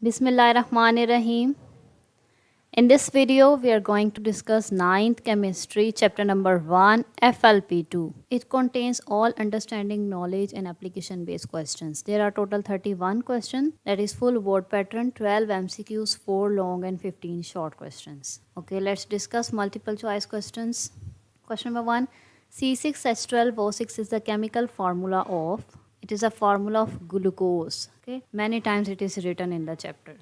Bismillahirrahmanirrahim. In this video, we are going to discuss 9th Chemistry, chapter number 1, FLP2. It contains all understanding, knowledge and application based questions. There are total 31 questions, that is full word pattern, 12 MCQs, 4 long and 15 short questions. Okay, let's discuss multiple choice questions. Question number 1, C6H12O6 is the chemical formula of, it is a formula of glucose. Okay, many times it is written in the chapter.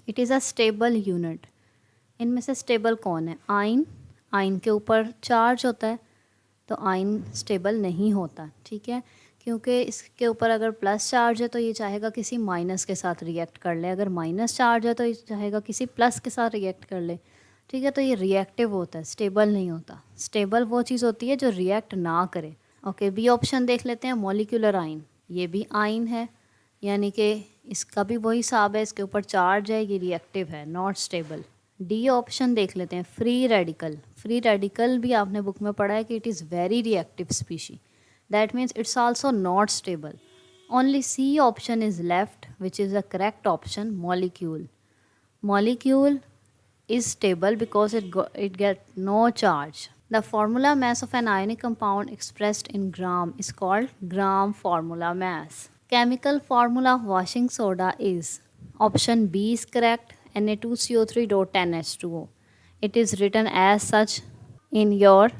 It is a stable unit. इनमें से stable कौन है? आइन. आइन के ऊपर charge होता है तो आइन स्टेबल नहीं होता, ठीक है, क्योंकि इसके ऊपर अगर प्लस चार्ज है तो ये चाहेगा किसी माइनस के साथ रिएक्ट कर ले, अगर माइनस चार्ज है तो ये चाहेगा किसी प्लस के साथ रिएक्ट कर ले, ठीक है, तो ये रिएक्टिव होता है, स्टेबल नहीं होता. स्टेबल वो चीज़ होती है जो रिएक्ट ना करे. ओके, बी ऑप्शन देख लेते हैं, मॉलिक्यूलर आइन. ये भी आइन है, यानी कि इसका भी वही हिसाब है, इसके ऊपर चार्ज है, ये रिएक्टिव है, नॉट स्टेबल. डी ऑप्शन देख लेते हैं, फ्री रेडिकल. फ्री रेडिकल भी आपने बुक में पढ़ा है कि it is very reactive species, that means it's also not stable. Only C option is left which is the correct option, molecule. Molecule is stable because it get no charge. The formula mass of an ionic compound expressed in gram is called gram formula mass. Chemical formula of washing soda is, option B is correct, Na2CO3.10H2O. It is written as such in your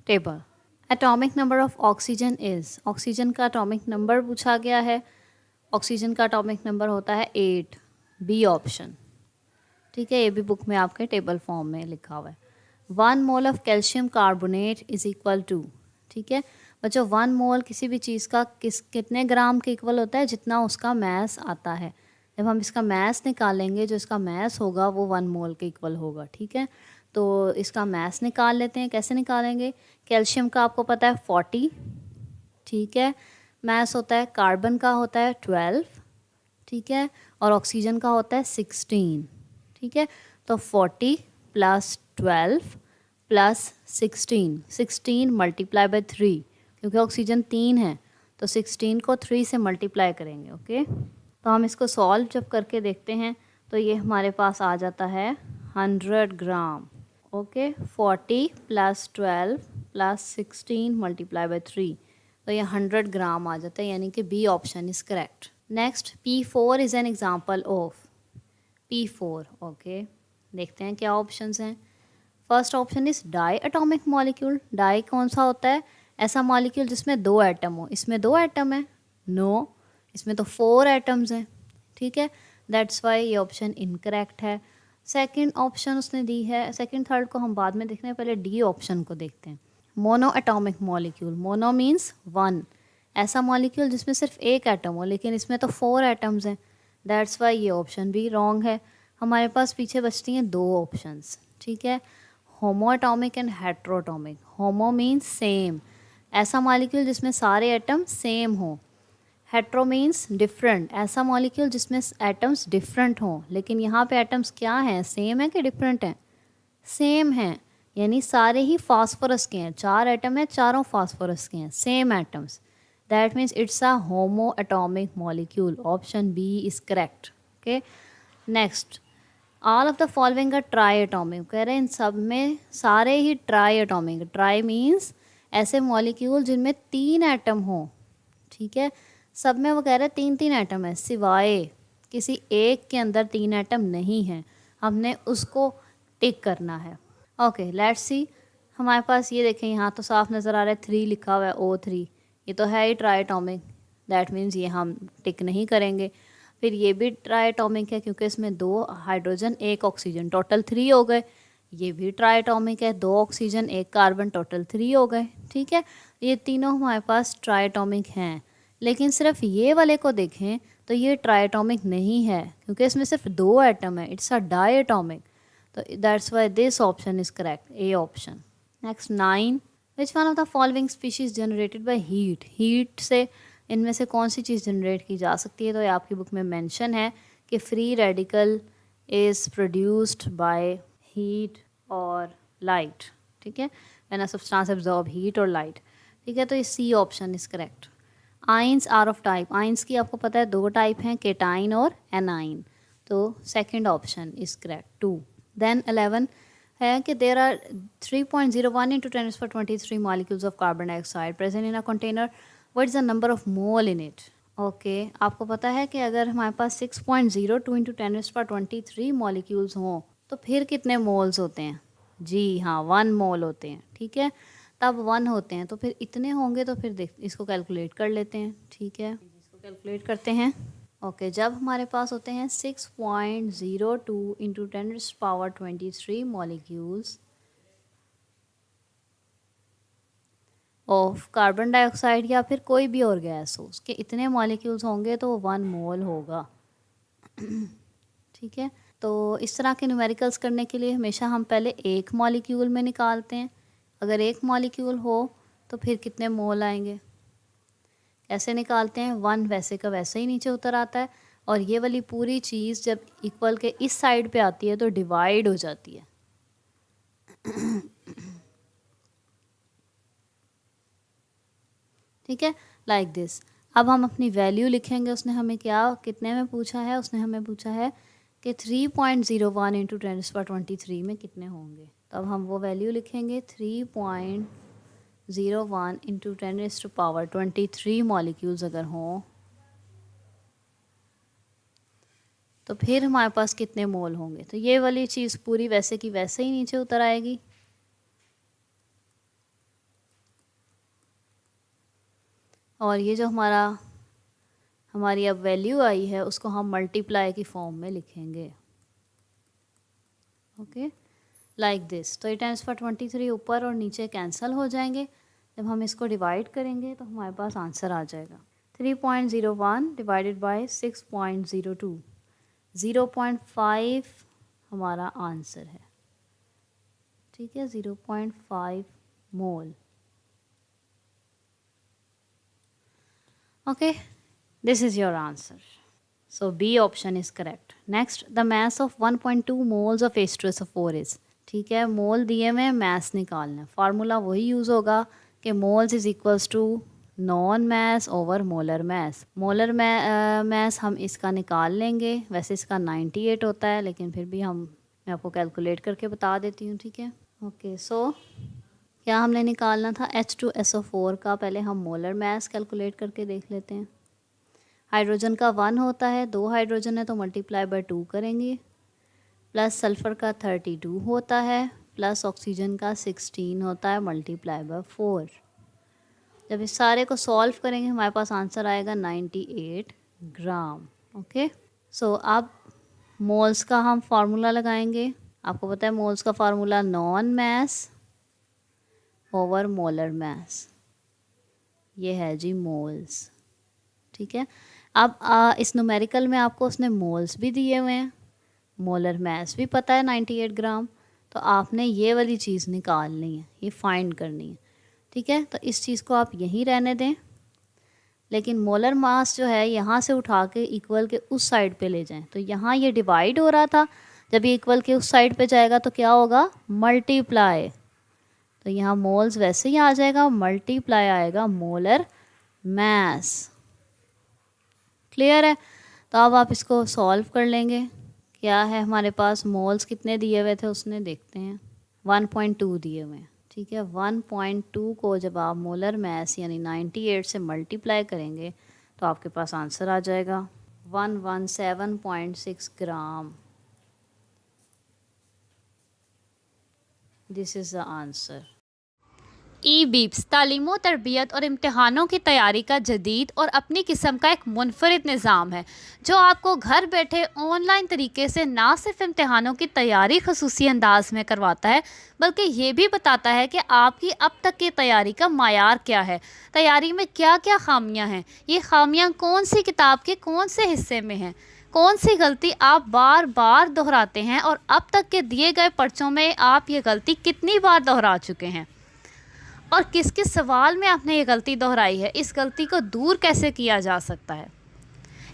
table. Atomic number of oxygen is, oxygen का atomic number पूछा गया है, oxygen का atomic number होता है 8. B option, ठीक है, ये भी बुक में आपके टेबल फॉर्म में लिखा हुआ है. 1 mole of calcium carbonate is equal to, ठीक है बच्चों, 1 मोल किसी भी चीज़ का कितने ग्राम के इक्वल होता है, जितना उसका मैस आता है. जब हम इसका मैस निकालेंगे, जो इसका मैस होगा वो 1 मोल के इक्वल होगा, ठीक है. तो इसका मैस निकाल लेते हैं. कैसे निकालेंगे? कैल्शियम का आपको पता है 40, ठीक है, मैस होता है. कार्बन का होता है 12, ठीक है, और ऑक्सीजन का होता है 16, ठीक है. तो 40 प्लस 12 प्लस 16 मल्टीप्लाई बाय 3, क्योंकि ऑक्सीजन 3 है तो 16 को 3 से मल्टीप्लाई करेंगे. ओके, तो हम इसको सॉल्व जब करके देखते हैं तो ये हमारे पास आ जाता है 100 gram. Okay, 40 plus 12 plus 16 multiply by 3, तो ये 100 ग्राम आ जाता है, यानी कि B option is correct. Next, P4 is an example of. P4, okay, देखते हैं क्या ऑप्शंस हैं. First option is diatomic molecule. Di कौन सा होता है? ऐसा मॉलिक्यूल जिसमें 2 एटम हो. इसमें 2 एटम है? नो, इसमें तो 4 एटम्स हैं, ठीक है, दैट्स वाई ये ऑप्शन इनकरेक्ट है. सेकंड ऑप्शन उसने दी है, सेकंड थर्ड को हम बाद में देखते हैं, पहले डी ऑप्शन को देखते हैं. Mono atomic molecule. Mono means 1, ऐसा मॉलिक्यूल जिसमें सिर्फ 1 एटम हो, लेकिन इसमें तो 4 एटम्स हैं, दैट्स वाई ये ऑप्शन भी रॉन्ग है. हमारे पास पीछे बचती हैं 2 ऑप्शंस, ठीक है, homo atomic and heteroatomic. Homo means same, ऐसा मॉलिक्यूल जिसमें सारे एटम सेम हो. हेट्रो मीन्स डिफरेंट, ऐसा मॉलिक्यूल जिसमें एटम्स डिफरेंट हों, लेकिन यहाँ पे एटम्स क्या हैं, सेम है कि डिफरेंट हैं? सेम हैं, यानी सारे ही फास्फोरस के हैं. 4 एटम है, चारों फास्फोरस के हैं, same atoms. That means it's a homoatomic molecule. Option B is correct. Okay, next, all of the following are triatomic. कह रहे हैं इन सब में सारे ही ट्राई एटॉमिक. ट्राई मीन्स ऐसे मॉलिक्यूल जिनमें 3 एटम हो, ठीक है, सब में वो कह रहे हैं 3 एटम है, सिवाय किसी एक के अंदर 3 एटम नहीं है, हमने उसको टिक करना है. Okay, let's see. हमारे पास ये देखें, यहाँ तो साफ नज़र आ रहा है 3 लिखा हुआ है, O3, ये तो है ही ट्राई एटॉमिक, दैट मीन्स ये हम टिक नहीं करेंगे. फिर ये भी ट्राई एटॉमिक है क्योंकि इसमें 2 हाइड्रोजन 1 ऑक्सीजन, टोटल 3 हो गए. ये भी ट्राई एटॉमिक है, 2 ऑक्सीजन 1 कार्बन, टोटल 3 हो गए, ठीक है. ये तीनों हमारे पास ट्राई एटॉमिक हैं, लेकिन सिर्फ ये वाले को देखें तो ये ट्राई एटॉमिक नहीं है, क्योंकि इसमें सिर्फ 2 एटम है, इट्स अ डाई एटॉमिक. तो that's why this option is correct, A option. Next, 9, which one of the following species generated by heat. Heat से इनमें से कौन सी चीज़ जनरेट की जा सकती है? तो ये आपकी बुक में मेंशन है कि free radical is produced by heat और लाइट, ठीक है, when a substance absorb heat और लाइट, ठीक है. तो ये C option is correct. Ions are of type. Ions की आपको पता है 2 टाइप हैं, केटाइन और एनाइन. तो second option is correct 2. Then 11 है कि there are 3.01 into 10⁻23 molecules of carbon dioxide present in a container. What is the number of mole in it? Okay, आपको पता है कि अगर हमारे पास 6.02 इंटू 10⁻23 मॉलिक्यूल्स हों तो फिर कितने मोल्स होते हैं? जी हाँ, 1 मोल होते हैं. ठीक है, तब 1 होते हैं तो फिर इतने होंगे. तो फिर देख इसको कैलकुलेट कर लेते हैं. ठीक है, इसको कैलकुलेट करते हैं. ओके, जब हमारे पास होते हैं 6.02 into 10⁻23 molecules of carbon dioxide या फिर कोई भी और गैस हो, उसके इतने मॉलिक्यूल्स होंगे तो 1 मोल होगा. ठीक है, तो इस तरह के न्यूमेरिकल्स करने के लिए हमेशा हम पहले एक मॉलिक्यूल में निकालते हैं. अगर एक मॉलिक्यूल हो तो फिर कितने मोल आएंगे? कैसे निकालते हैं? 1 वैसे का वैसे ही नीचे उतर आता है और ये वाली पूरी चीज़ जब इक्वल के इस साइड पे आती है तो डिवाइड हो जाती है. ठीक है, लाइक दिस. अब हम अपनी वैल्यू लिखेंगे. उसने हमें कितने में पूछा है? उसने हमें पूछा है कि 3.01 इंटू 10⁻23 में कितने होंगे. तो अब हम वो वैल्यू लिखेंगे. 3.01 इंटू 10⁻23 मॉलिक्यूल्स अगर हों तो फिर हमारे पास कितने मोल होंगे. तो ये वाली चीज़ पूरी वैसे की वैसे ही नीचे उतर आएगी. और ये जो हमारी अब वैल्यू आई है उसको हम मल्टीप्लाई की फॉर्म में लिखेंगे. Okay, like this. तो ये 10⁻23 ऊपर और नीचे कैंसिल हो जाएंगे. जब हम इसको डिवाइड करेंगे तो हमारे पास आंसर आ जाएगा. 3.01 डिवाइडेड बाय 6.02, 0.5 हमारा आंसर है. ठीक है, 0.5 मोल. Okay, this is your answer. So B option is correct. Next, the mass of 1.2 moles of H2SO4 is. ठीक है, मोल दिए में mass निकालना है. फार्मूला वही यूज़ होगा कि moles is equals to non mass over molar mass. Molar mass हम इसका निकाल लेंगे. वैसे इसका 98 होता है लेकिन फिर भी मैं आपको कैलकुलेट करके बता देती हूँ. ठीक है, ओके. सो क्या हमने निकालना था? H2SO4 का पहले हम मोलर मास कैलकुलेट करके देख लेते हैं. हाइड्रोजन का 1 होता है, 2 हाइड्रोजन है तो मल्टीप्लाई बाय 2 करेंगे. प्लस सल्फ़र का 32 होता है, प्लस ऑक्सीजन का 16 होता है, मल्टीप्लाई बाय 4. जब इस सारे को सॉल्व करेंगे हमारे पास आंसर आएगा 98 ग्राम. ओके, सो अब मोल्स का हम फार्मूला लगाएंगे. आपको पता है मोल्स का फार्मूला नॉन मास ओवर मोलर मास. ये है जी मोल्स. ठीक है, अब इस न्यूमेरिकल में आपको उसने मोल्स भी दिए हुए हैं, मोलर मास भी पता है 98 ग्राम. तो आपने ये वाली चीज़ निकालनी है, ये फाइंड करनी है. ठीक है, तो इस चीज़ को आप यहीं रहने दें, लेकिन मोलर मास जो है यहाँ से उठा के इक्वल के उस साइड पे ले जाएं. तो यहाँ ये डिवाइड हो रहा था, जब ये इक्वल के उस साइड पे जाएगा तो क्या होगा? मल्टीप्लाई. तो यहाँ मोल्स वैसे ही आ जाएगा, मल्टीप्लाई आएगा मोलर मास. क्लियर है? तो अब आप इसको सॉल्व कर लेंगे. क्या है हमारे पास? मोल्स कितने दिए हुए थे उसने, देखते हैं. 1.2 दिए हुए हैं. ठीक है, 1.2 को जब आप मोलर मास यानी 98 से मल्टीप्लाई करेंगे तो आपके पास आंसर आ जाएगा 117.6 gram. This is the answer. ई-बीप्स तालीमो तरबियत और इम्तहानों की तैयारी का जदीद और अपनी किस्म का एक मुनफरिद निज़ाम है जो आपको घर बैठे ऑनलाइन तरीके से ना सिर्फ इम्तहानों की तैयारी खसूसी अंदाज में करवाता है बल्कि ये भी बताता है कि आपकी अब तक की तैयारी का मायार क्या है, तैयारी में क्या क्या खामियां हैं, ये खामियां कौन सी किताब के कौन से हिस्से में हैं, कौन सी गलती आप बार बार दोहराते हैं और अब तक के दिए गए पर्चों में आप ये गलती कितनी बार दोहरा चुके हैं और किस किस सवाल में आपने ये गलती दोहराई है, इस गलती को दूर कैसे किया जा सकता है.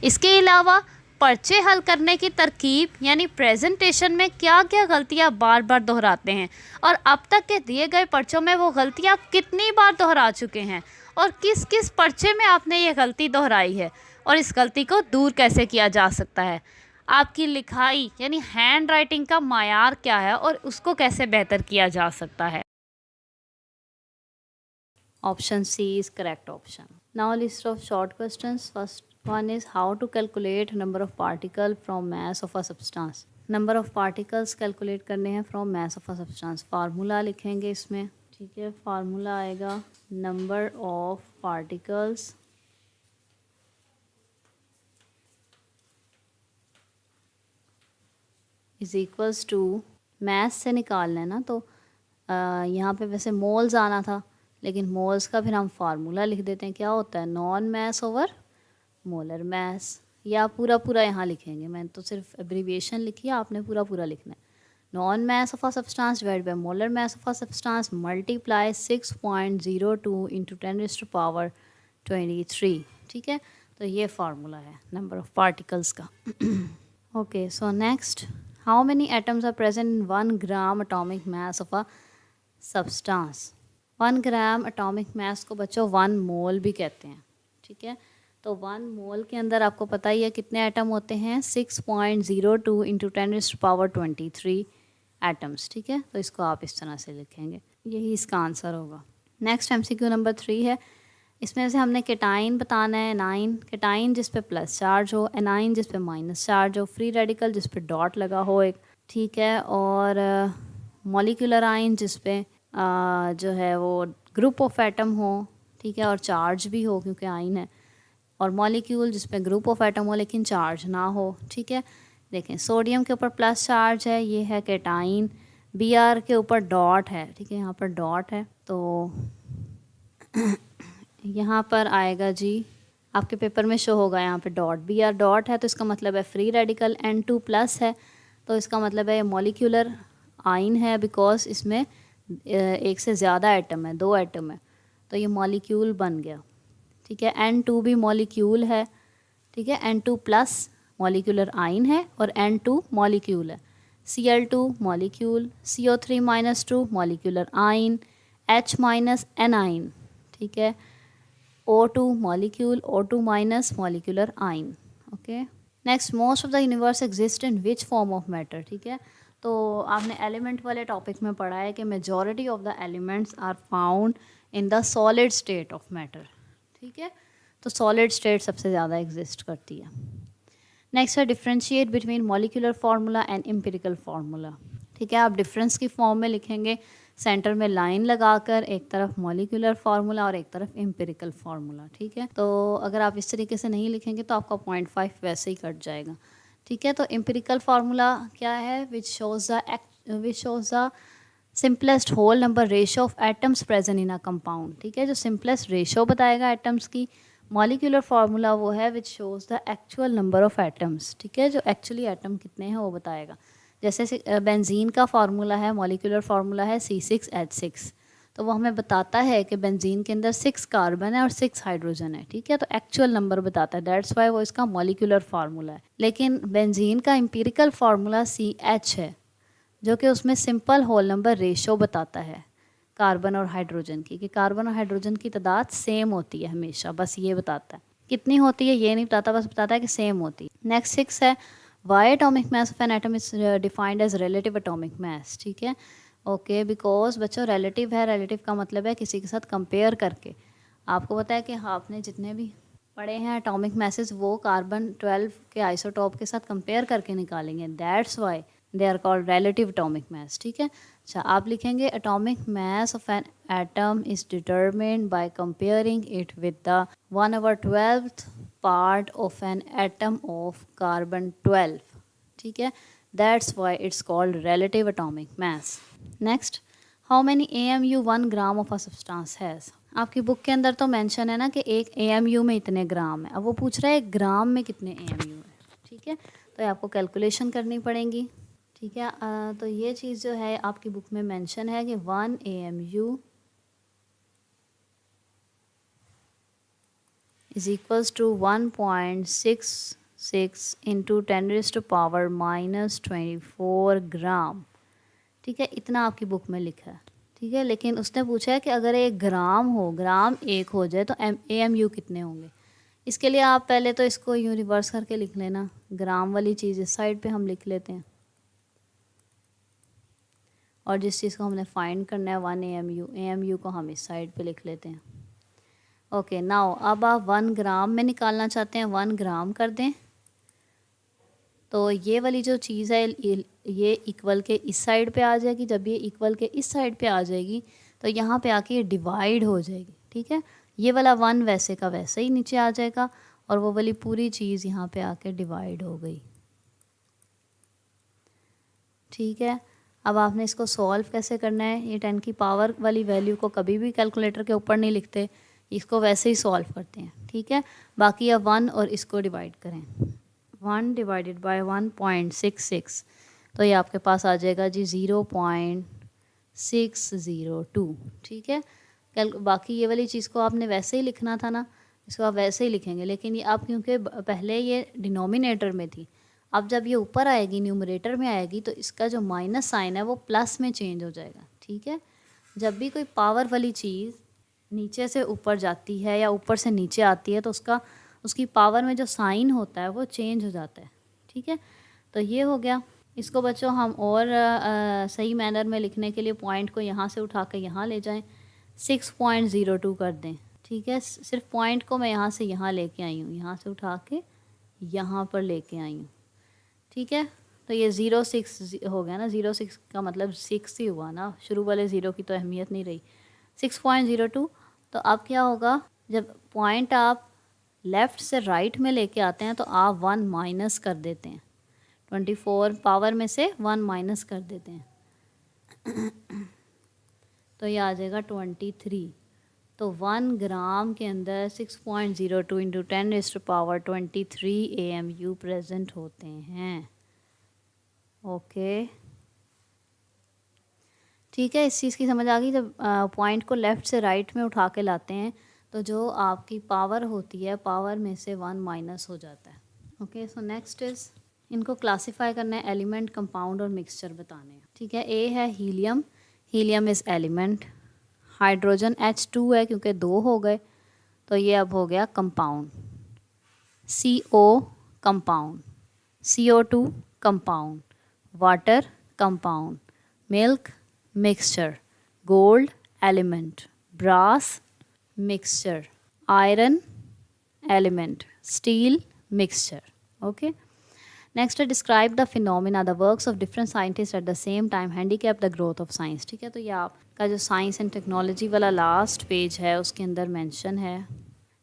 इसके अलावा पर्चे हल करने की तरकीब यानी प्रेजेंटेशन में क्या क्या गलतियां बार बार दोहराते हैं और अब तक के दिए गए पर्चों में वो गलतियां कितनी बार दोहरा चुके हैं और किस किस पर्चे में आपने ये गलती दोहराई है और इस गलती को दूर कैसे किया जा सकता है. आपकी लिखाई यानी हैंड राइटिंग का मायार क्या है और उसको कैसे बेहतर किया जा सकता है। Option C is correct option. Now list of short questions. First one is how to calculate number of particle from mass of a substance. Number of particles calculate करने हैं from mass of a substance. Formula लिखेंगे इसमें, ठीक है। Formula आएगा number of particles is equals to mass से निकालना है ना, तो यहाँ पे वैसे मोल्स आना था, लेकिन मोल्स का फिर हम फार्मूला लिख देते हैं। क्या होता है? Known mass over molar mass. या पूरा पूरा यहाँ लिखेंगे, मैंने तो सिर्फ एब्रीविएशन लिखी है, आपने पूरा पूरा लिखना है। Known mass of a substance divide by molar mass of a substance multiply 6.02 into 10⁻23। ठीक है, तो ये फार्मूला है नंबर ऑफ पार्टिकल्स का। Okay, so next, how many atoms are present in 1 gram atomic mass of a substance. 1 gram atomic mass को बच्चों 1 मोल भी कहते हैं। ठीक है, तो 1 मोल के अंदर आपको पता ही है कितने एटम होते हैं, 6.02 इंटू 10⁻23 एटम्स। ठीक है, तो इसको आप इस तरह से लिखेंगे, यही इसका आंसर होगा। नेक्स्ट MCQ नंबर 3 है, इसमें से हमने केटाइन बताना है। एनाइन, केटाइन जिस पे प्लस चार्ज हो, एनाइन जिस पे माइनस चार्ज हो, फ्री रेडिकल जिस पे डॉट लगा हो एक, ठीक है, और मॉलिक्यूलर आइन जिस पे जो है वो ग्रुप ऑफ एटम हो, ठीक है, और चार्ज भी हो क्योंकि आइन है, और मॉलिक्यूल जिस पे ग्रुप ऑफ एटम हो लेकिन चार्ज ना हो। ठीक है, देखें सोडियम के ऊपर प्लस चार्ज है, ये है केटाइन। Br के ऊपर डॉट है, ठीक है, यहाँ पर डॉट है, तो यहाँ पर आएगा जी, आपके पेपर में शो होगा यहाँ पे डॉट। Br डॉट है तो इसका मतलब है फ्री रेडिकल। N2 प्लस है तो इसका मतलब है मॉलिक्यूलर आइन है, बिकॉज इसमें एक से ज़्यादा एटम है, 2 एटम है, तो ये मॉलिक्यूल बन गया। ठीक है, N2 भी मॉलिक्यूल है। ठीक है, N2 प्लस मॉलिक्यूलर आइन है और N2 मॉलिक्यूल है। Cl2 molecule, CO3-2 molecular ion, H minus anion. ठीक है, O2 molecule, O2 minus molecular ion. Okay, next, most of the universe exist in which form of matter. ठीक है, तो आपने एलिमेंट वाले टॉपिक में पढ़ा है कि majority of the elements are found in the solid state of matter. ठीक है, तो सॉलिड स्टेट सबसे ज़्यादा एग्जिस्ट करती है। नेक्स्ट है differentiate between molecular formula and empirical formula. ठीक है, आप डिफरेंस की फॉर्म में लिखेंगे, सेंटर में लाइन लगाकर, एक तरफ मॉलिक्यूलर फार्मूला और एक तरफ एम्पिरिकल फार्मूला। ठीक है, तो अगर आप इस तरीके से नहीं लिखेंगे तो आपका 0.5 वैसे ही कट जाएगा। ठीक है, तो एम्पिरिकल फार्मूला क्या है? Which shows the simplest whole number ratio of atoms present in a compound. ठीक है, जो सिंपलेस्ट रेशो बताएगा एटम्स की। मॉलिक्यूलर फार्मूला वो है which shows the actual number of atoms. ठीक है, जो एक्चुअली एटम कितने हैं वो बताएगा। जैसे बेंजीन का फार्मूला है, मॉलिक्यूलर फार्मूला है C6H6, तो वो हमें बताता है कि बेंजीन के अंदर 6 कार्बन है और 6 हाइड्रोजन है। ठीक है, तो एक्चुअल नंबर बताता है, दैट्स वाई वो इसका मॉलिक्यूलर फार्मूला है। लेकिन बेंजीन का एम्पिरिकल फार्मूला CH है, जो कि उसमें सिंपल होल नंबर रेशो बताता है कार्बन और हाइड्रोजन की, कि कार्बन और हाइड्रोजन की तादाद सेम होती है हमेशा, बस ये बताता है। कितनी होती है ये नहीं बताता, बस बताता है कि सेम होती है। नेक्स्ट 6 है, why atomic mass of an atom is defined as relative atomic mass. ठीक है, ओके, बिकॉज बच्चों रिलेटिव है, रिलेटिव का मतलब है किसी के साथ कंपेयर करके। आपको पता है कि आपने जितने भी पढ़े हैं एटॉमिक मैसेज वो कार्बन 12 के आइसोटॉप के साथ कंपेयर करके निकालेंगे, that's why they are called relative atomic mass. ठीक है, अच्छा आप लिखेंगे atomic mass of an atom is determined by comparing it with the 1/12th part of an atom of carbon 12। ठीक है, that's why it's called relative atomic mass. Next, how many AMU 1 gram of a substance has. आपकी book के अंदर तो mention है ना कि एक AMU में इतने ग्राम है, अब वो पूछ रहा है एक ग्राम में कितने AMU है। ठीक है, तो आपको कैलकुलेशन करनी पड़ेगी। ठीक है, तो ये चीज़ जो है आपकी बुक में मेंशन है कि 1 AMU is equals to 1.66 into 10⁻⁻24 gram. ठीक है, इतना आपकी बुक में लिखा है। ठीक है, लेकिन उसने पूछा है कि अगर एक ग्राम हो, ग्राम 1 हो जाए तो AMU कितने होंगे। इसके लिए आप पहले तो इसको यूँ रिवर्स करके लिख लेना, ग्राम वाली चीज़ इस साइड पे हम लिख लेते हैं और जिस चीज़ को हमने फाइंड करना है 1 AMU को हम इस साइड पे लिख लेते हैं। ओके, नाउ अब आप 1 ग्राम में निकालना चाहते हैं, 1 ग्राम कर दें तो ये वाली जो चीज़ है ये इक्वल के इस साइड पे आ जाएगी। जब ये इक्वल के इस साइड पे आ जाएगी तो यहाँ पे आके ये डिवाइड हो जाएगी, ठीक है। ये वाला 1 वैसे का वैसे ही नीचे आ जाएगा और वो वाली पूरी चीज़ यहाँ पे आके डिवाइड हो गई, ठीक है। अब आपने इसको सॉल्व कैसे करना है, ये 10 की पावर वाली वैल्यू को कभी भी कैलकुलेटर के ऊपर नहीं लिखते, इसको वैसे ही सॉल्व करते हैं, ठीक है। बाकी अब 1 और इसको डिवाइड करें, 1 डिवाइडेड बाय 1.66 तो ये आपके पास आ जाएगा जी 0.602, ठीक है। बाकी ये वाली चीज़ को आपने वैसे ही लिखना था ना, इसको आप वैसे ही लिखेंगे, लेकिन ये आप क्योंकि पहले ये डिनोमिनेटर में थी, अब जब ये ऊपर आएगी न्यूमरेटर में आएगी तो इसका जो माइनस साइन है वो प्लस में चेंज हो जाएगा, ठीक है। जब भी कोई पावर वाली चीज़ नीचे से ऊपर जाती है या ऊपर से नीचे आती है तो उसकी पावर में जो साइन होता है वो चेंज हो जाता है, ठीक है। तो ये हो गया। इसको बच्चों हम और सही मैनर में लिखने के लिए पॉइंट को यहाँ से उठा के यहाँ ले जाएं, 6.02 कर दें, ठीक है। सिर्फ पॉइंट को मैं यहाँ से यहाँ लेके आई हूँ, यहाँ से उठा के यहाँ पर लेके आई हूँ, ठीक है। तो ये 0.6 हो गया ना, 0.6 का मतलब 6 ही हुआ ना, शुरू वाले 0 की तो अहमियत नहीं रही, 6.02। तो अब क्या होगा, जब पॉइंट आप लेफ़्ट से राइट में लेके आते हैं तो आप 1 माइनस कर देते हैं, 24 पावर में से 1 माइनस कर देते हैं तो ये आ जाएगा 23। तो 1 ग्राम के अंदर 6.02 इंटू 10⁻23 AMU प्रेजेंट होते हैं, ओके, ठीक है। इस चीज़ की समझ आ गई। जब पॉइंट को लेफ़्ट से राइट में उठा के लाते हैं तो जो आपकी पावर होती है, पावर में से 1 माइनस हो जाता है, ओके। सो नेक्स्ट इज़ इनको क्लासिफाई करना है, एलिमेंट, कंपाउंड और मिक्सचर बताने हैं, ठीक है। ए है helium, helium is element. Hydrogen H2 है क्योंकि 2 हो गए तो ये अब हो गया compound. CO compound, CO2 compound, water compound, milk mixture, gold element, brass mixture, iron element, steel mixture, okay. Next है describe the phenomena the works of different scientist at the same time handicap the growth of science, ठीक है। तो ये आपका जो science and technology वाला last page है उसके अंदर मेंशन है,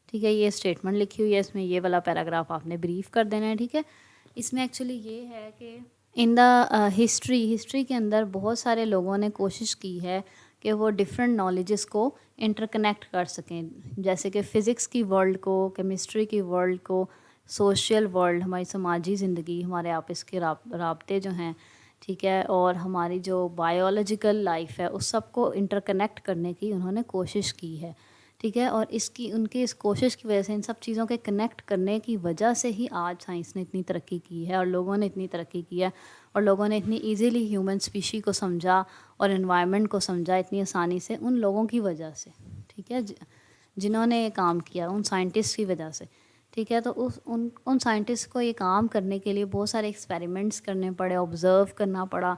ठीक है। ये स्टेटमेंट लिखी हुई है, इसमें ये वाला पैराग्राफ आपने ब्रीफ कर देना है, ठीक है। इसमें एक्चुअली ये है कि इन द हिस्ट्री के अंदर बहुत सारे लोगों ने कोशिश की है कि वो डिफरेंट नॉलेजेस को इंटरकनेक्ट कर सकें, जैसे कि फ़िज़िक्स की वर्ल्ड को, केमिस्ट्री की वर्ल्ड को, सोशल वर्ल्ड, हमारी समाजी ज़िंदगी, हमारे आपस के राब्ते जो हैं, ठीक है, और हमारी जो बायोलॉजिकल लाइफ है उस सब को इंटरकनेक्ट करने की उन्होंने कोशिश की है, ठीक है। और उनकी इस कोशिश की वजह से, इन सब चीज़ों के कनेक्ट करने की वजह से ही आज साइंस ने इतनी तरक्की की है और लोगों ने इतनी तरक्की की है और लोगों ने इतनी इजीली ह्यूमन स्पीशी को समझा और एनवायरनमेंट को समझा इतनी आसानी से, उन लोगों की वजह से, ठीक है, जिन्होंने ये काम किया, उन साइंटिस्ट की वजह से, ठीक है। तो उन साइंटिस्ट को ये काम करने के लिए बहुत सारे एक्सपेरिमेंट्स करने पड़े, ऑब्ज़र्व करना पड़ा,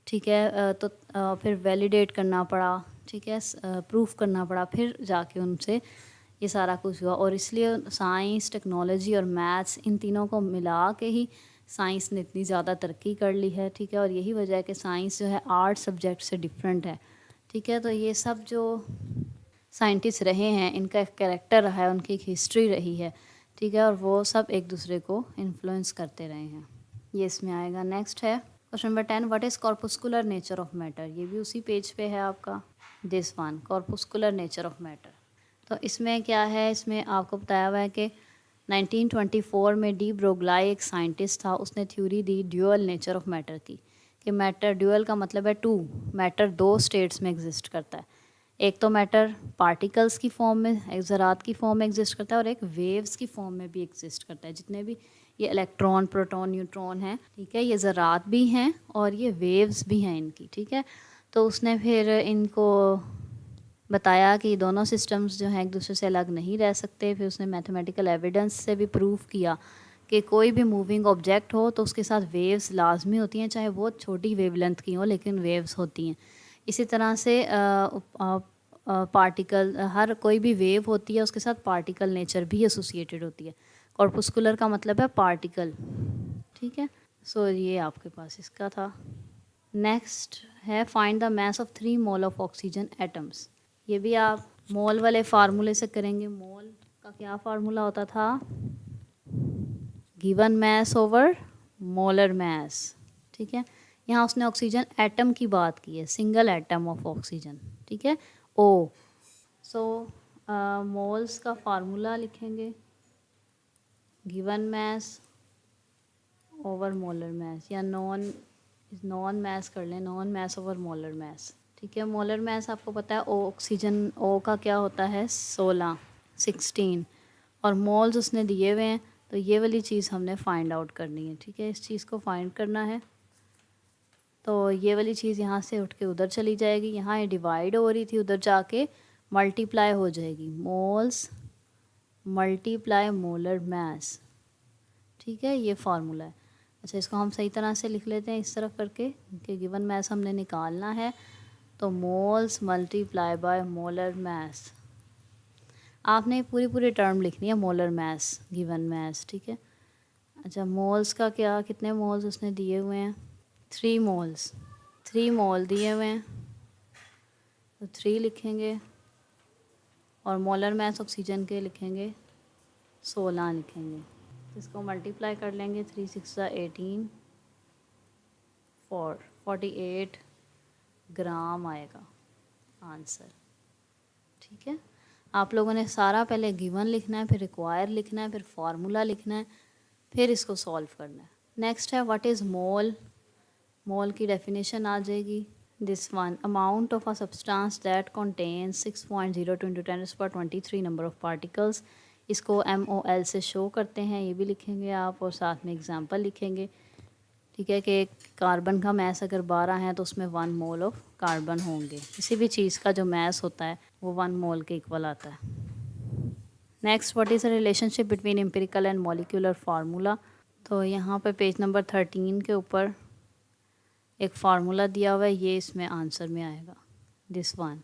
ठीक है। तो फिर वैलिडेट करना पड़ा, ठीक है, प्रूफ करना पड़ा, फिर जाके उनसे ये सारा कुछ हुआ। और इसलिए साइंस, टेक्नोलॉजी और मैथ्स, इन तीनों को मिला के ही साइंस ने इतनी ज़्यादा तरक्की कर ली है, ठीक है। और यही वजह है कि साइंस जो है आर्ट सब्जेक्ट से डिफरेंट है, ठीक है। तो ये सब जो साइंटिस्ट रहे हैं इनका एक कैरेक्टर रहा है, उनकी एक हिस्ट्री रही है, ठीक है, और वो सब एक दूसरे को इन्फ्लुएंस करते रहे हैं। ये इसमें आएगा। नेक्स्ट है question number 10, what is corpuscular nature of matter. ये भी उसी पेज पे है आपका, this one, corpuscular nature of matter. तो इसमें क्या है, इसमें आपको बताया हुआ है कि 1924 में डी ब्रोगलाई एक साइंटिस्ट था, उसने theory the dual nature of matter की, कि मैटर, ड्यूअल का मतलब है 2, मैटर 2 स्टेट्स में एग्जिस्ट करता है। एक तो मैटर पार्टिकल्स की फॉर्म में, एक ज़रात की फॉर्म में एग्जिस्ट करता है, और एक वेव्स की फॉर्म में भी एग्जिस्ट करता है। जितने भी ये इलेक्ट्रॉन, प्रोटॉन, न्यूट्रॉन हैं, ठीक है, ये ज़रात भी हैं और ये वेव्स भी हैं इनकी, ठीक है। तो उसने फिर इनको बताया कि दोनों सिस्टम्स जो हैं एक दूसरे से अलग नहीं रह सकते। फिर उसने मैथमेटिकल एविडेंस से भी प्रूव किया कि कोई भी मूविंग ऑब्जेक्ट हो तो उसके साथ वेव्स लाजमी होती हैं, चाहे बहुत छोटी वेवलेंथ की हो लेकिन वेव्स होती हैं। इसी तरह से पार्टिकल, हर कोई भी वेव होती है उसके साथ पार्टिकल नेचर भी एसोसिएटेड होती है। कॉर्पुस्कुलर का मतलब है पार्टिकल, ठीक है। सो ये आपके पास इसका था। नेक्स्ट है find the mass of 3 mole of oxygen atoms. ये भी आप मोल वाले फार्मूले से करेंगे। मोल का क्या फार्मूला होता था? Given mass over molar mass, ठीक है। यहाँ उसने ऑक्सीजन एटम की बात की है, सिंगल एटम ऑफ ऑक्सीजन, ठीक है, ओ। सो मोल्स का फार्मूला लिखेंगे given mass over molar mass, या नॉन मास कर लें, नॉन मास ओवर मोलर मास, ठीक है। मोलर मास आपको पता है ओ, ऑक्सीजन ओ का क्या होता है 16 और मोल्स उसने दिए हुए हैं, तो ये वाली चीज़ हमने फाइंड आउट करनी है, ठीक है। इस चीज़ को फाइंड करना है, तो ये वाली चीज़ यहाँ से उठ के उधर चली जाएगी, यहाँ ये डिवाइड हो रही थी, उधर जाके मल्टीप्लाई हो जाएगी, मोल्स मल्टीप्लाई मोलर मास, ठीक है। ये फार्मूला है। अच्छा, इसको हम सही तरह से लिख लेते हैं इस तरफ करके कि गिवन मास हमने निकालना है, तो moles multiply by molar mass. आपने पूरी टर्म लिखनी है मोलर मास गिवन मास, ठीक है। अच्छा, मोल्स का क्या, कितने मोल्स उसने दिए हुए हैं? 3 मोल्स, 3 मोल दिए हुए हैं, तो 3 लिखेंगे, और मोलर मास ऑक्सीजन के लिखेंगे 16 लिखेंगे। इसको मल्टीप्लाई कर लेंगे, 3 6 18 48 ग्राम आएगा आंसर, ठीक है। आप लोगों ने सारा पहले गिवन लिखना है, फिर रिक्वायर लिखना है, फिर फार्मूला लिखना है, फिर इसको सॉल्व करना है। नेक्स्ट है व्हाट इज़ मोल। मोल की डेफिनेशन आ जाएगी, this one amount of a substance that contains 6.02 × 10⁻23 number of particles. इसको MOL से शो करते हैं, ये भी लिखेंगे आप, और साथ में एग्जांपल लिखेंगे, ठीक है, कि कार्बन का मैस अगर 12 है तो उसमें 1 मोल ऑफ कार्बन होंगे। किसी भी चीज़ का जो मैस होता है वो 1 मोल के इक्वल आता है। Next, what is the relationship between empirical and molecular formula. तो यहाँ पे पेज नंबर 13 के ऊपर एक फार्मूला दिया हुआ है, ये इसमें आंसर में आएगा, this one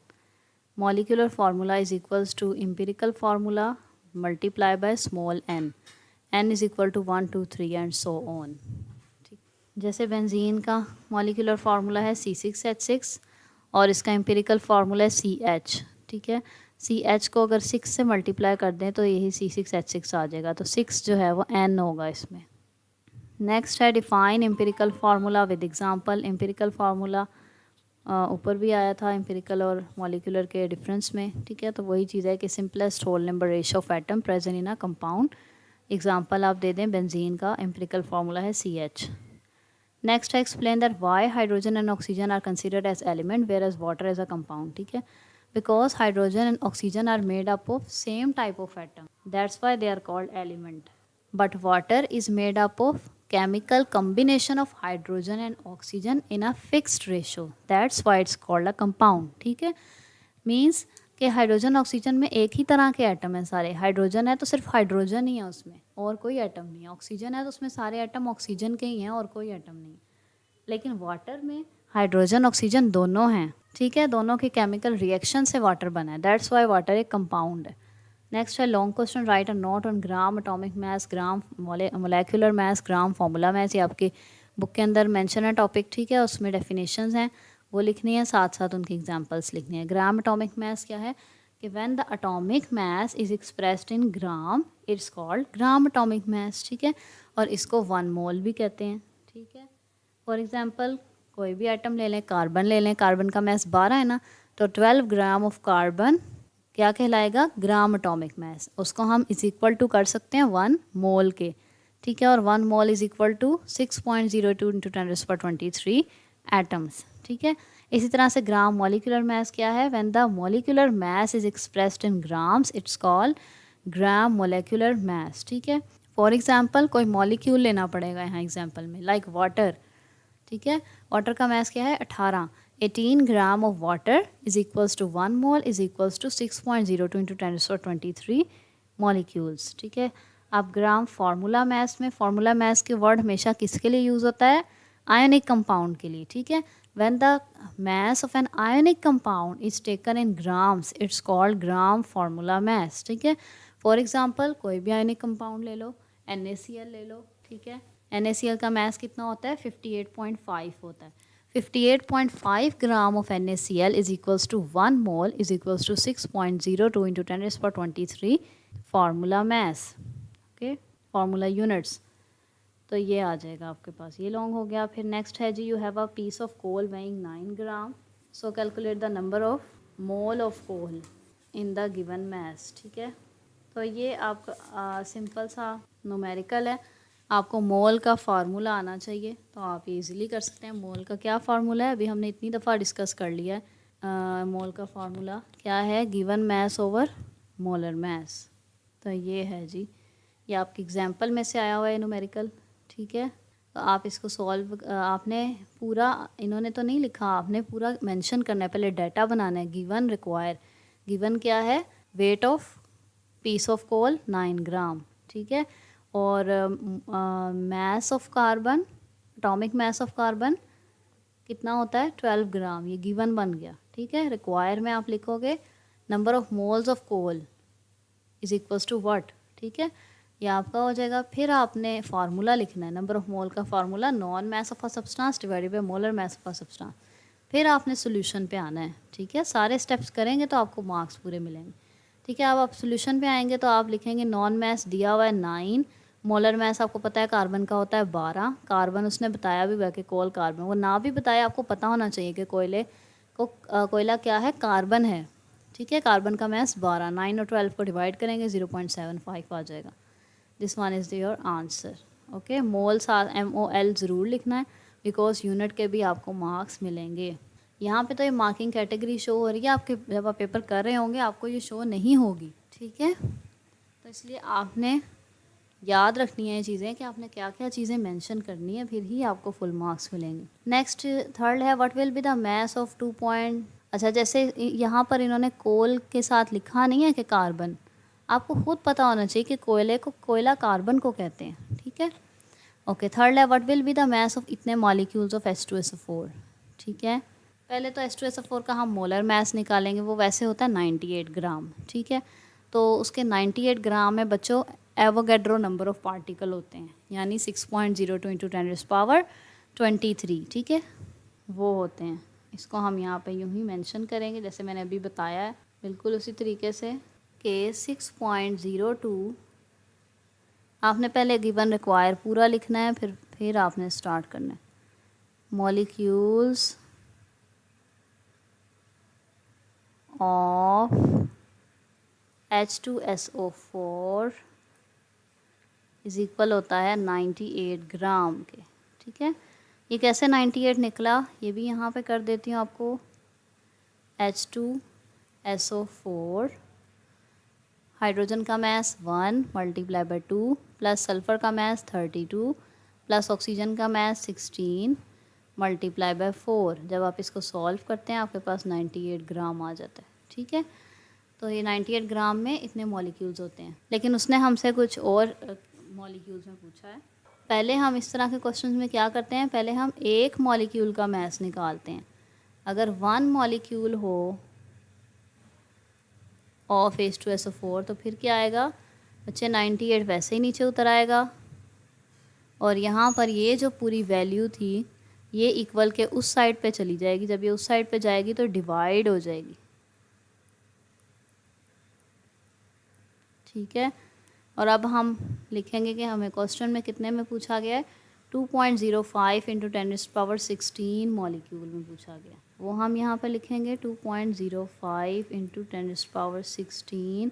molecular formula is equals to empirical formula multiply by small n is equal to 1 2 3 and so on. ठीक, जैसे बेंजीन का मॉलिक्यूलर फार्मूला है C6H6 और इसका एम्पिरिकल फार्मूला है CH, ठीक है। CH को अगर 6 से मल्टीप्लाई कर दें तो यही C6H6 आ जाएगा, तो 6 जो है वो n होगा इसमें। नेक्स्ट है define empirical formula with example. Empirical formula ऊपर भी आया था एम्पिरिकल और मॉलिक्यूलर के डिफरेंस में, ठीक है। तो वही चीज़ है कि simplest whole number ratio of atom present in a compound. Example आप दे दें, बेंजीन का एम्पिरिकल फार्मूला है CH। नेक्स्ट है explain that why hydrogen and oxygen are considered as element whereas water as a compound, ठीक है। Because hydrogen and oxygen are made up of same type of atom, that's why they are called element. But water is made up of chemical combination of hydrogen and oxygen in a fixed ratio, that's why it's called a compound, ठीक है। Means कि hydrogen oxygen में एक ही तरह के atom हैं सारे। Hydrogen है तो सिर्फ हाइड्रोजन ही है उसमें, और कोई एटम नहीं है। ऑक्सीजन है तो उसमें सारे एटम ऑक्सीजन के ही हैं और कोई एटम नहीं। लेकिन वाटर में हाइड्रोजन ऑक्सीजन दोनों हैं, ठीक है। दोनों के केमिकल रिएक्शन से वाटर बना है, दैट्स वाई वाटर एक कंपाउंड है। नेक्स्ट है long question, right a note on gram atomic mass, gram molecular mass, gram formula mass. ये आपकी बुक के अंदर मेंशन है टॉपिक, ठीक है। उसमें डेफिनेशंस हैं वो लिखनी है, साथ साथ उनकी एग्जांपल्स लिखनी है। ग्राम एटॉमिक मास क्या है कि when the atomic mass is expressed in gram it's called gram atomic mass, ठीक है। और इसको 1 मोल भी कहते हैं, ठीक है। फॉर एग्जांपल कोई भी आइटम ले लें, कार्बन ले लें, कार्बन का मास 12 है ना, तो 12 ग्राम ऑफ कार्बन क्या कहलाएगा, ग्राम एटॉमिक मास। उसको हम इज इक्वल टू कर सकते हैं 1 मोल के, ठीक है। और 1 mole is equal to 6.02 × 10⁻23 atoms, ठीक है। इसी तरह से ग्राम मॉलिक्यूलर मास क्या है, when the molecular mass is expressed in grams it's called gram molecular mass, ठीक है। फॉर एग्जाम्पल कोई मॉलिक्यूल लेना पड़ेगा यहाँ एग्जाम्पल में, लाइक वाटर, ठीक है। वाटर का मास क्या है 18, 18 gram of water is equals to 1 mole is equals to 6.02 into 10⁻23 molecules. ठीक है, अब ग्राम फार्मूला मैथ्स में, फार्मूला मैथ्स के वर्ड हमेशा किसके लिए यूज़ होता है? आयोनिक कंपाउंड के लिए। ठीक है, when the mass of an ionic compound is taken in grams it's called gram formula mass। ठीक है, फॉर एग्जांपल कोई भी आयोनिक कंपाउंड ले लो, NaCl ले लो। ठीक है, NaCl का मैस कितना होता है? 58.5 होता है। 58.5 gram of NaCl is equals to 1 mole is equals to 6.02 into 10⁻23 formula mass. Okay, formula units. तो ये आ जाएगा आपके पास, ये लॉन्ग हो गया। फिर नेक्स्ट है जी, you have a piece of coal weighing 9 gram, so calculate the number of mole of coal in the given mass. ठीक है, तो ये आपका सिंपल सा न्यूमेरिकल है। आपको मोल का फार्मूला आना चाहिए, तो आप इजीली कर सकते हैं। मोल का क्या फार्मूला है, अभी हमने इतनी दफ़ा डिस्कस कर लिया है। मोल का फार्मूला क्या है? Given mass over molar mass. तो ये है जी, ये आपकी एग्जाम्पल में से आया हुआ है न्यूमेरिकल। ठीक है, तो आप इसको सॉल्व, आपने पूरा, इन्होंने तो नहीं लिखा, आपने पूरा मेंशन करना है, पहले डाटा बनाना है। गिवन रिक्वायर, गिवन क्या है? Weight of piece of coal 9 gram. ठीक है, और mass of carbon, atomic mass of carbon कितना होता है? 12 ग्राम। ये गिवन बन गया। ठीक है, रिक्वायर में आप लिखोगे number of moles of coal is equals to what. ठीक है, ये आपका हो जाएगा। फिर आपने फार्मूला लिखना है, नंबर ऑफ मोल का formula non mass of a substance divided by molar mass of a substance. फिर आपने सोल्यूशन पे आना है। ठीक है, सारे स्टेप्स करेंगे तो आपको मार्क्स पूरे मिलेंगे। ठीक है, अब आप सोल्यूशन पे आएंगे तो आप लिखेंगे नॉन मैस दिया हुआ है 9, मोलर मैस आपको पता है कार्बन का होता है 12। कार्बन उसने बताया भी हुआ कि कोल कार्बन, वो ना भी बताया आपको पता होना चाहिए कि कोयला क्या है? कार्बन है। ठीक है, कार्बन का मैस 12, 9 और 12 को डिवाइड करेंगे 0.75 आ जाएगा। This one is your answer. Okay, mole साथ MOL ज़रूर लिखना है, बिकॉज यूनिट के भी आपको मार्क्स मिलेंगे। यहाँ पे तो ये मार्किंग कैटेगरी शो हो रही है आपके, जब आप पेपर कर रहे होंगे आपको ये शो नहीं होगी। ठीक है, तो इसलिए आपने याद रखनी है ये चीज़ें कि आपने क्या क्या चीज़ें मेंशन करनी है, फिर ही आपको फुल मार्क्स मिलेंगे। नेक्स्ट थर्ड है, what will be the mass of 2 point. अच्छा, जैसे यहाँ पर इन्होंने कोल के साथ लिखा नहीं है कि कार्बन, आपको खुद पता होना चाहिए कि कोयला कार्बन को कहते हैं। ठीक है, ओके। थर्ड है, what will be the mass of इतने मॉलिक्यूल्स ऑफ H2SO4। ठीक है, पहले तो H2SO4 का हम मोलर मैस निकालेंगे, वो वैसे होता है 98 ग्राम। ठीक है, तो उसके 98 ग्राम में बच्चों एवोगैड्रो नंबर ऑफ पार्टिकल होते हैं, यानी 6.02 इंटू 10⁻23। ठीक है, वो होते हैं। इसको हम यहाँ पे यूँ ही मेंशन करेंगे जैसे मैंने अभी बताया है, बिल्कुल उसी तरीके से कि 6.02 आपने पहले गिवन रिक्वायर पूरा लिखना है, फिर आपने स्टार्ट करना है। Molecules of H2SO4 is equal होता है 98 ग्राम के। ठीक है, ये कैसे 98 निकला, ये भी यहाँ पे कर देती हूँ आपको। H2SO4 हाइड्रोजन का mass 1 multiply by 2 plus sulphur का मैस 32 प्लस ऑक्सीजन का मैस 16 मल्टीप्लाई बाय 4। जब आप इसको सॉल्व करते हैं आपके पास 98 ग्राम आ जाता है। ठीक है, तो ये 98 ग्राम में इतने मॉलिक्यूल्स होते हैं, लेकिन उसने हमसे कुछ और मॉलिक्यूल्स में पूछा है। पहले हम इस तरह के क्वेश्चन में क्या करते हैं, पहले हम एक मॉलिक्यूल का मैस निकालते हैं। अगर 1 मॉलिक्यूल हो ऑफ H2SO4 तो फिर क्या आएगा बच्चे, 98 वैसे ही नीचे उतर आएगा, और यहाँ पर ये जो पूरी वैल्यू थी ये इक्वल के उस साइड पे चली जाएगी। जब ये उस साइड पे जाएगी तो डिवाइड हो जाएगी। ठीक है, और अब हम लिखेंगे कि हमें क्वेश्चन में कितने में पूछा गया है, 2.05 इंटू 10⁻16 मॉलिक्यूल में पूछा गया, वो हम यहाँ पर लिखेंगे 2.05 इंटू 10⁻16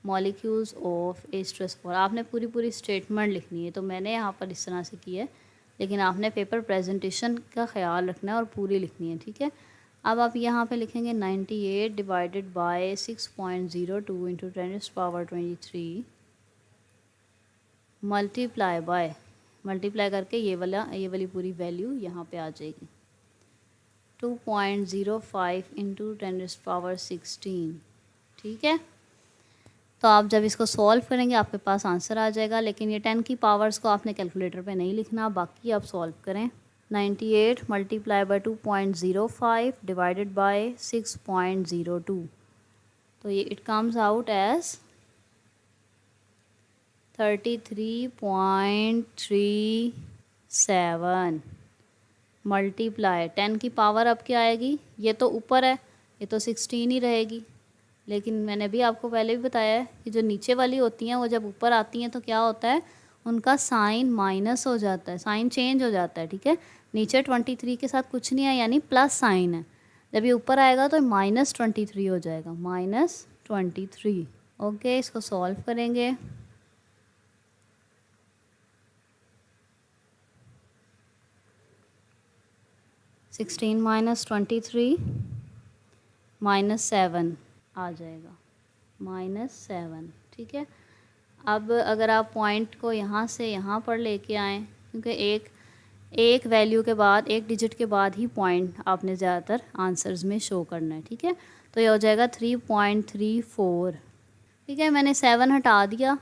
मॉलिक्यूल्स ऑफ H2SO4। आपने पूरी स्टेटमेंट लिखनी है, तो मैंने यहाँ पर इस तरह से की है, लेकिन आपने पेपर प्रेजेंटेशन का ख्याल रखना है और पूरी लिखनी है। ठीक है, अब आप यहाँ पे लिखेंगे 98 डिवाइडेड बाय 6.02 इंटू 10⁻23 मल्टीप्लाई करके ये वाली पूरी वैल्यू यहाँ पे आ जाएगी 2.05 इंटू 10⁻16, ठीक है। तो आप जब इसको सॉल्व करेंगे आपके पास आंसर आ जाएगा, लेकिन ये 10 की पावर्स को आपने कैलकुलेटर पे नहीं लिखना, बाकी आप सॉल्व करें। 98 मल्टीप्लाई बाई 2.05 डिवाइडेड बाय 6.02, तो ये it comes out as 33.37 multiply 10 की पावर अब क्या आएगी, ये तो ऊपर है, ये तो 16 ही रहेगी, लेकिन मैंने भी आपको पहले भी बताया है कि जो नीचे वाली होती हैं वो जब ऊपर आती हैं तो क्या होता है, उनका साइन माइनस हो जाता है, साइन चेंज हो जाता है, ठीक है। नीचे 23 के साथ कुछ नहीं है, यानी प्लस साइन है, जब ये ऊपर आएगा तो -23 हो जाएगा, -23। ओके, इसको सॉल्व करेंगे। -16 -23 -7 आ जाएगा, -7, ठीक है। अब अगर आप पॉइंट को यहाँ से यहाँ पर लेके आएँ, क्योंकि एक वैल्यू के बाद, एक डिजिट के बाद ही पॉइंट आपने ज़्यादातर आंसर्स में शो करना है, ठीक है। तो ये हो जाएगा 3.34, ठीक है। मैंने 7 हटा दिया,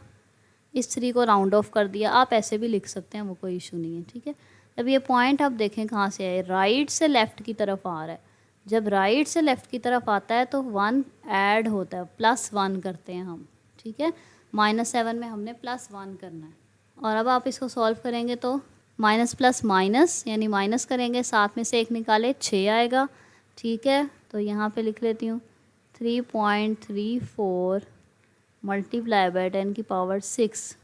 इस 3 को राउंड ऑफ कर दिया, आप ऐसे भी लिख सकते हैं, वो कोई इशू नहीं है, ठीक है। अब ये पॉइंट आप देखें कहाँ से आए, राइट से लेफ़्ट की तरफ आ रहा है। जब राइट से लेफ़्ट की तरफ आता है तो 1 ऐड होता है, +1 करते हैं हम, ठीक है। -7 में हमने +1 करना है। और अब आप इसको सॉल्व करेंगे तो माइनस प्लस माइनस, यानी माइनस करेंगे, 7 में से 1 निकाले 6 आएगा, ठीक है। तो यहाँ पे लिख लेती हूँ 3.34 मल्टीप्लाई बाय 10 की पावर 6,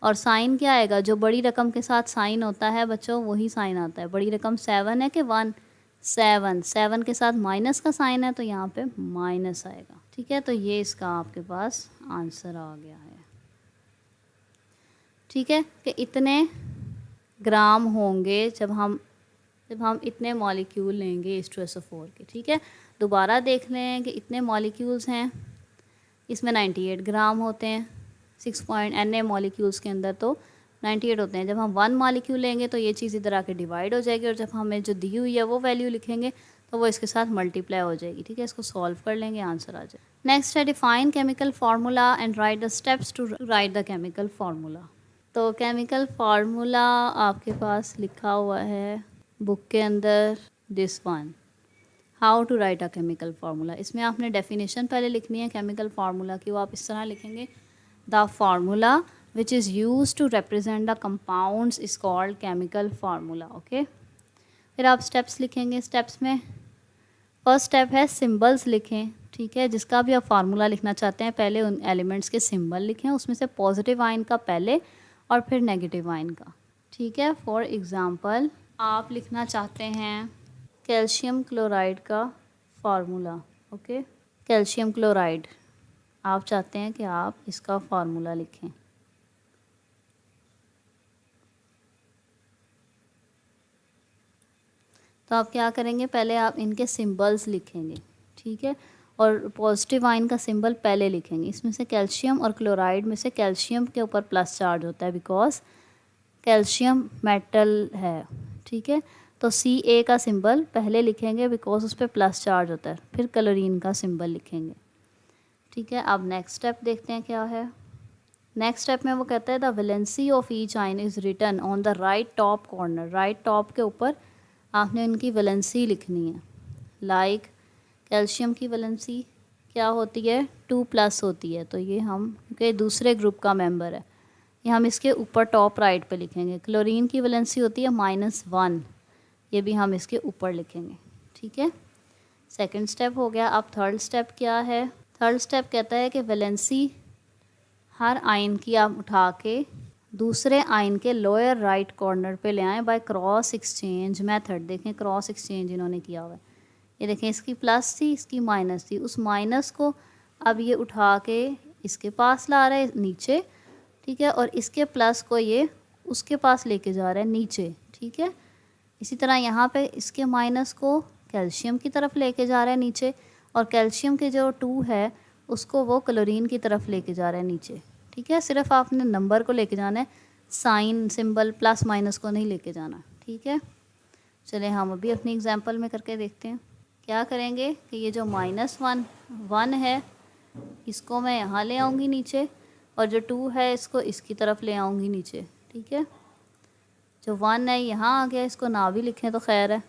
और साइन क्या आएगा, जो बड़ी रकम के साथ साइन होता है बच्चों वही साइन आता है। बड़ी रकम 7 है कि 1, 7 के साथ माइनस का साइन है तो यहाँ पे माइनस आएगा, ठीक है। तो ये इसका आपके पास आंसर आ गया है, ठीक है, कि इतने ग्राम होंगे जब हम इतने मॉलिक्यूल लेंगे H2SO4 के, ठीक है। दोबारा देख लें कि इतने मॉलिक्यूल्स हैं, इसमें 98 ग्राम होते हैं, 6 मॉलिक्यूल्स के अंदर तो 98 होते हैं। जब हम 1 मॉलिक्यूल लेंगे तो ये चीज़ इधर आके डिवाइड हो जाएगी, और जब हमें जो दी हुई है वो वैल्यू लिखेंगे तो वो इसके साथ मल्टीप्लाई हो जाएगी, ठीक है। इसको सॉल्व कर लेंगे, आंसर आ जाए। नेक्स्ट है define chemical formula and write the steps to write the chemical formula. तो केमिकल फार्मूला आपके पास लिखा हुआ है बुक के अंदर, this one, how to write a chemical formula. इसमें आपने डेफिनेशन पहले लिखनी है केमिकल फार्मूला की, वो आप इस तरह लिखेंगे, the formula which is use to represent the compounds is called chemical formula. Okay, फिर आप स्टेप्स लिखेंगे। स्टेप्स में फर्स्ट स्टेप है सिंबल्स लिखें, ठीक है। जिसका भी आप फार्मूला लिखना चाहते हैं पहले उन एलिमेंट्स के सिंबल लिखें, उसमें से पॉजिटिव आइन का पहले और फिर नेगेटिव आइन का, ठीक है। फॉर एग्ज़ाम्पल आप लिखना चाहते हैं कैल्शियम क्लोराइड का फार्मूला, ओके। कैल्शियम क्लोराइड आप चाहते हैं कि आप इसका फार्मूला लिखें, तो आप क्या करेंगे, पहले आप इनके सिंबल्स लिखेंगे, ठीक है, और पॉजिटिव आइन का सिंबल पहले लिखेंगे। इसमें से कैल्शियम और क्लोराइड में से कैल्शियम के ऊपर प्लस चार्ज होता है बिकॉज कैल्शियम मेटल है, ठीक है। तो Ca का सिंबल पहले लिखेंगे बिकॉज उस पर प्लस चार्ज होता है, फिर क्लोरीन का सिंबल लिखेंगे, ठीक है। अब नेक्स्ट स्टेप देखते हैं क्या है। नेक्स्ट स्टेप में वो कहता है the valency of each ion is written on the right top corner. Right top के ऊपर आपने उनकी वैलेंसी लिखनी है। लाइक कैल्शियम की वैलेंसी क्या होती है, 2+ होती है, तो ये हम क्योंकि दूसरे ग्रुप का मेंबर है, ये हम इसके ऊपर टॉप राइट पे लिखेंगे। क्लोरीन की वैलेंसी होती है -1, ये भी हम इसके ऊपर लिखेंगे, ठीक है। सेकंड स्टेप हो गया। अब थर्ड स्टेप क्या है, थर्ड स्टेप कहता है कि वैलेंसी हर आइन की आप उठा के दूसरे आइन के लोअर राइट कॉर्नर पे ले आएँ बाय क्रॉस एक्सचेंज मेथड। देखें क्रॉस एक्सचेंज इन्होंने किया हुआ है, ये देखें इसकी प्लस थी इसकी माइनस थी, उस माइनस को अब ये उठा के इसके पास ला रहा है नीचे, ठीक है, और इसके प्लस को ये उसके पास लेके जा रहा है नीचे, ठीक है। इसी तरह यहाँ पे इसके माइनस को कैल्शियम की तरफ लेके जा रहा है नीचे, और कैल्शियम के जो 2 है उसको वो क्लोरीन की तरफ लेके जा रहा है नीचे, ठीक है। सिर्फ आपने नंबर को लेके जाना है, साइन सिंबल प्लस माइनस को नहीं लेके जाना, ठीक है। चले हम अभी अपनी एग्जांपल में करके देखते हैं। क्या करेंगे कि ये जो -1 है इसको मैं यहाँ ले आऊँगी नीचे, और जो 2 है इसको इसकी तरफ ले आऊँगी नीचे। ठीक है, जो 1 है यहाँ आ गया, इसको ना भी लिखें तो खैर है,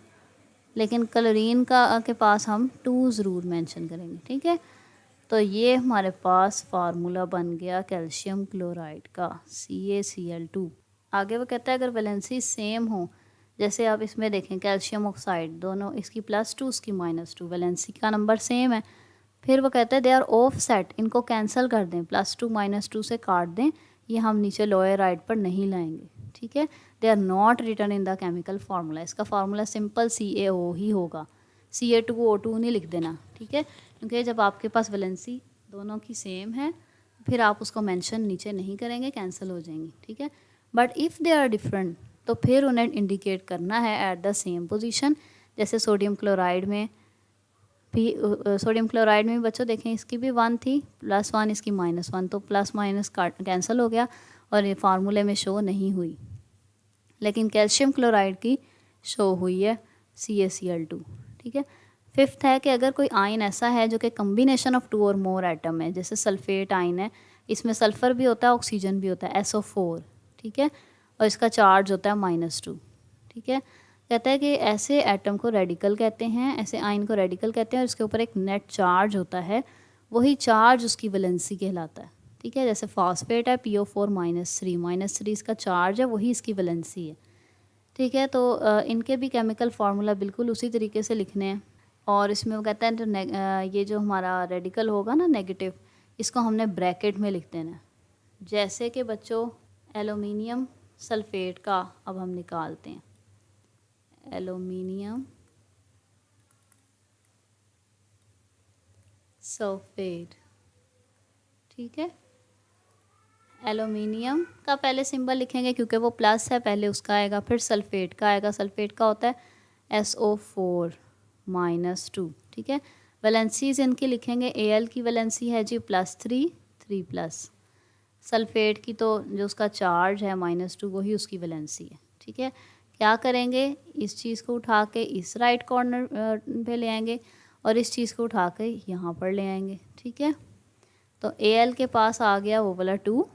लेकिन क्लोरीन का के पास हम 2 ज़रूर मेंशन करेंगे। ठीक है, तो ये हमारे पास फार्मूला बन गया कैल्शियम क्लोराइड का CaCl2। आगे वो कहता है अगर वैलेंसी सेम हो, जैसे आप इसमें देखें कैल्शियम ऑक्साइड दोनों, इसकी +2 उसकी -2, वैलेंसी का नंबर सेम है। फिर वो कहता है दे आर ऑफ सेट, इनको कैंसिल कर दें, +2 -2 से काट दें, ये हम नीचे लोअर राइट पर नहीं लाएंगे। ठीक है, they are not written in the chemical formula, इसका फार्मूला सिंपल CaO ही होगा, Ca2O2 नहीं लिख देना। ठीक है, क्योंकि जब आपके पास वैलेंसी दोनों की सेम है फिर आप उसको मेंशन नीचे नहीं करेंगे, कैंसिल हो जाएंगी। ठीक है, but if they are different तो फिर उन्हें इंडिकेट करना है एट द सेम पोजीशन। जैसे सोडियम क्लोराइड में भी बच्चों देखें इसकी भी 1 थी, +1 इसकी -1, तो प्लस माइनस कैंसिल हो गया और ये फार्मूले में शो नहीं हुई, लेकिन कैल्शियम क्लोराइड की शो हुई है CaCl2। ठीक है, फिफ्थ है कि अगर कोई आयन ऐसा है जो कि कम्बिनेशन ऑफ 2 और मोर एटम है, जैसे सल्फेट आयन है, इसमें सल्फ़र भी होता है ऑक्सीजन भी होता है SO4। ठीक है, और इसका चार्ज होता है -2। ठीक है, कहता है कि ऐसे एटम को रेडिकल कहते हैं, ऐसे आयन को रेडिकल कहते हैं, और इसके ऊपर एक नेट चार्ज होता है, वही चार्ज उसकी वैलेंसी कहलाता है। ठीक है, जैसे फॉस्फेट है PO4 -3 इसका चार्ज है, वही इसकी वैलेंसी है। ठीक है, तो इनके भी केमिकल फार्मूला बिल्कुल उसी तरीके से लिखने हैं। और इसमें वो कहता है तो ये जो हमारा रेडिकल होगा ना नेगेटिव, इसको हमने ब्रैकेट में लिख देना है। जैसे कि बच्चों एल्युमिनियम सल्फेट का अब हम निकालते हैं, एल्युमिनियम सल्फेट। ठीक है, एल्युमिनियम का पहले सिंबल लिखेंगे क्योंकि वो प्लस है, पहले उसका आएगा, फिर सल्फेट का आएगा, सल्फेट का होता है SO4 -2। ठीक है, वैलेंसीज इनकी लिखेंगे, Al की वैलेंसी है जी +3 सल्फेट की तो जो उसका चार्ज है -2 वही उसकी वैलेंसी है। ठीक है, क्या करेंगे, इस चीज़ को उठा के इस राइट कॉर्नर पे ले आएंगे और इस चीज़ को उठा के यहाँ पर ले आएंगे। ठीक है, तो Al के पास आ गया वो वाला 2,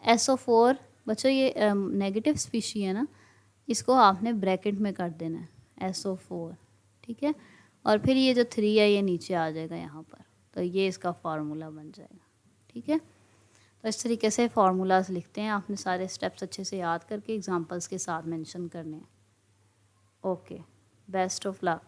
SO4 बच्चों ये नेगेटिव स्पीशी है ना, इसको आपने ब्रैकेट में कर देना है SO4। ठीक है, और फिर ये जो 3 है ये नीचे आ जाएगा यहाँ पर, तो ये इसका फार्मूला बन जाएगा। ठीक है, तो इस तरीके से फार्मूलाज लिखते हैं, आपने सारे स्टेप्स अच्छे से याद करके एग्जांपल्स के साथ मेंशन करने हैं। Okay, best of luck.